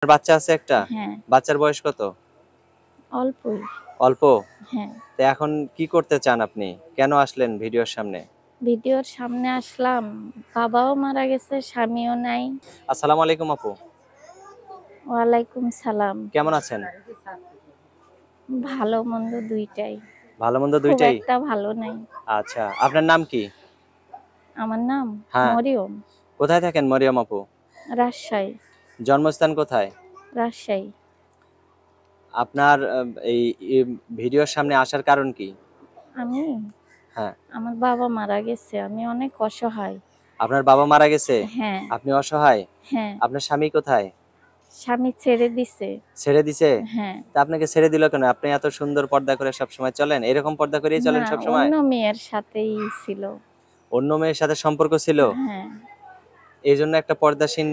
বাচ্চা আছে একটা? হ্যাঁ। বাচ্চার বয়স কত? অল্পই। অল্প? হ্যাঁ। তো এখন কি করতে চান আপনি? কেন আসলেন ভিডিওর সামনে? ভিডিওর সামনে আসলাম, বাবাও মারা গেছে, স্বামীও নাই। আসসালামু আলাইকুম আপু। ওয়ালাইকুম সালাম। কেমন আছেন? ভালো মন্দ ২ টাই। ভালো মন্দ ২ খুব টাই? একটা ভালো নাই। আচ্ছা, আপনার নাম কি? আমার নাম হ্যাঁ। মরিয়ম। কোথায় থাকেন মরিয়ম আপু? রাজশাহী। জন্মস্থান কোথায়? রাজশাহী। আপনার এই ভিডিওর সামনে আসার কারণ কি? আমি? হ্যাঁ। আমার বাবা মারা গেছে। আমি অনেক অসহায়। আপনার বাবা মারা গেছে? হ্যাঁ। আপনি অসহায়? হ্যাঁ। আপনার স্বামী কোথায়? স্বামী ছেড়ে দিছে। ছেড়ে দিছে? হ্যাঁ। তা আপনাকে ছেড়ে দিল কেন? আপনি এত সুন্দর পর্দা করে সবসময় চলেন? এরকম পর্দা করেই চলেন না, সবসময়? অন্য মেয়ের সাথেই ছিল। অন্য মেয়ের সাথে সম্পর্ক ছিল? হ্যাঁ। এইজন্য একটা পর্দাশীন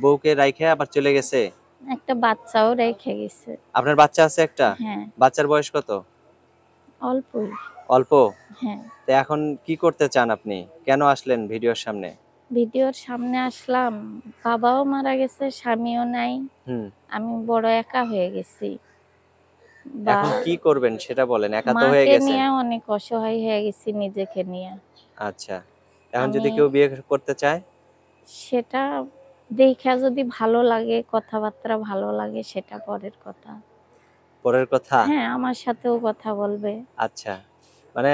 বউকে রাইখে আবার চলে গেছে? একটা বাচ্চাও রেখে গেছে। আপনার বাচ্চা আছে একটা? হ্যাঁ। বাচ্চার বয়স কত? অল্পই। অল্প? হ্যাঁ। তো এখন কি করতে চান আপনি? কেন আসলেন ভিডিওর সামনে? ভিডিওর সামনে আসলাম, বাবাও মারা গেছে, স্বামীও নাই। হুম। আমি বড় একা হয়ে গেছি। বা এখন কি করবেন সেটা বলেন। একা তো হয়ে মাকে গেছেন। নিয়ে অনেক অসহায় হয়ে গেছি নিজেকে নিয়ে। আচ্ছা। এখন আমি যদি কেউ বিয়ে করতে চায়? সেটা দেইখা যদি ভালো লাগে, কথাবার্তা ভালো লাগে সেটা পরের কথা। পরের কথা? হ্যাঁ, আমার সাথেও কথা বলবে। আচ্ছা। মানে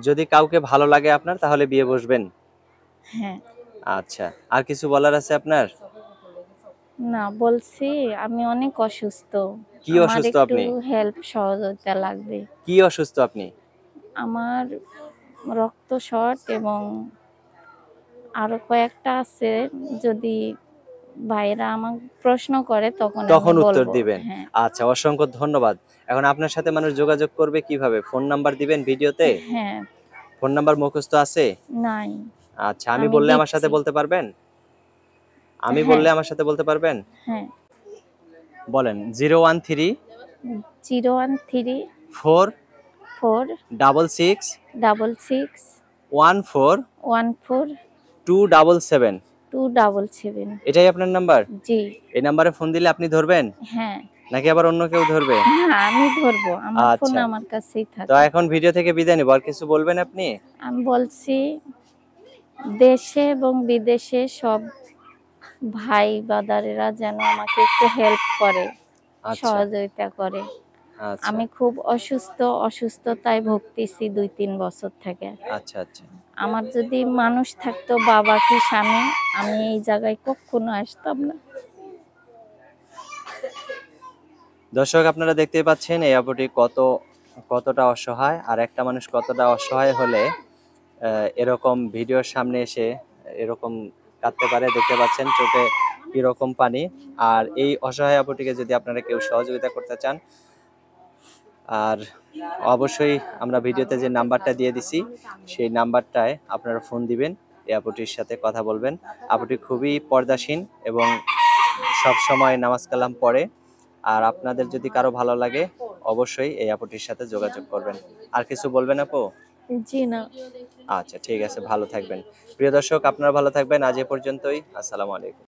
যদি কাউকে ভালো লাগে আপনার তাহলে বিয়ে বসবেন? হ্যাঁ। আচ্ছা। আর কিছু বলার আছে আপনার? না, বলছি আমি অনেক অসুস্থ। কি আমার অসুস্থ একটু আপনি? হেল্প সহযোগিতা লাগবে। কি অসুস্থ আপনি? আমার রক্ত শর্ট এবং আরো কয়েকটা আছে, যদি ভাইয়েরা আমাকে প্রশ্ন করে তখন আমি তখন উত্তর বলবো। দিবেন। হ্যাঁ। আচ্ছা, অসংখ্য ধন্যবাদ। এখন আপনার সাথে মানুষ যোগাযোগ করবে কিভাবে? ফোন নাম্বার দিবেন ভিডিওতে? হ্যাঁ। ফোন নাম্বার মুখস্থ আছে? নাই। আচ্ছা, আমি আমি বললে আমার সাথে দিচ্ছি। বলতে পারবেন? আমি হ্যাঁ। বললে আমার সাথে বলতে পারবেন? হ্যাঁ। বলেন 013 013 4 4 66 66 14 14 277 277। এটাই আপনার নাম্বার? জি। এই নাম্বারে ফোন দিলে আপনি ধরবেন? হ্যাঁ। নাকি আবার অন্য কেউ ধরবে? হ্যাঁ, আমি ধরবো। আমার ফোন আচ্ছা। আমার কাছেই তো থাকে। এখন ভিডিও থেকে বিদায় নিব। আর কিছু বলবেন আপনি? আমি বলছি, দেশে এবং বিদেশে সব ভাই ব্রাদারেরা যেন আমাকে একটু হেল্প করে, আচ্ছা, সহযোগিতা করে। আচ্ছা, আমি খুব অসুস্থতায় ভুগতেছি ২-৩ বছর থেকে। আচ্ছা, আচ্ছা। আমার যদি মানুষ থাকতো, বাবা কি স্বামী, আমি এই জায়গায় কখনো আসতাম না। দর্শক আপনারা দেখতেই পাচ্ছেন এই আপুটি কতটা অসহায়, আর একটা মানুষ কতটা অসহায় হলে এরকম ভিডিওর সামনে এসে এরকম কাঁদতে পারে। দেখতে পাচ্ছেন চোখে কিরকম পানি। আর এই অসহায় আপুটিকে যদি আপনারা কেউ সহযোগিতা করতে চান, আর অবশ্যই আমরা ভিডিওতে যে নাম্বারটা দিয়ে দিছি সেই নাম্বারটায় আপনারা ফোন দিবেন, এই আপুটির সাথে কথা বলবেন। আপুটি খুবই পর্দাশীন এবং সব সময় নামাজ কালাম পড়ে। আর আপনাদের যদি কারো ভালো লাগে অবশ্যই এই আপুটির সাথে যোগাযোগ করবেন। আর কিছু বলবেন আপু? জি না। আচ্ছা, ঠিক আছে, ভালো থাকবেন। প্রিয় দর্শক আপনারা ভালো থাকবেন। আজ এ পর্যন্তই। আসসালামু আলাইকুম।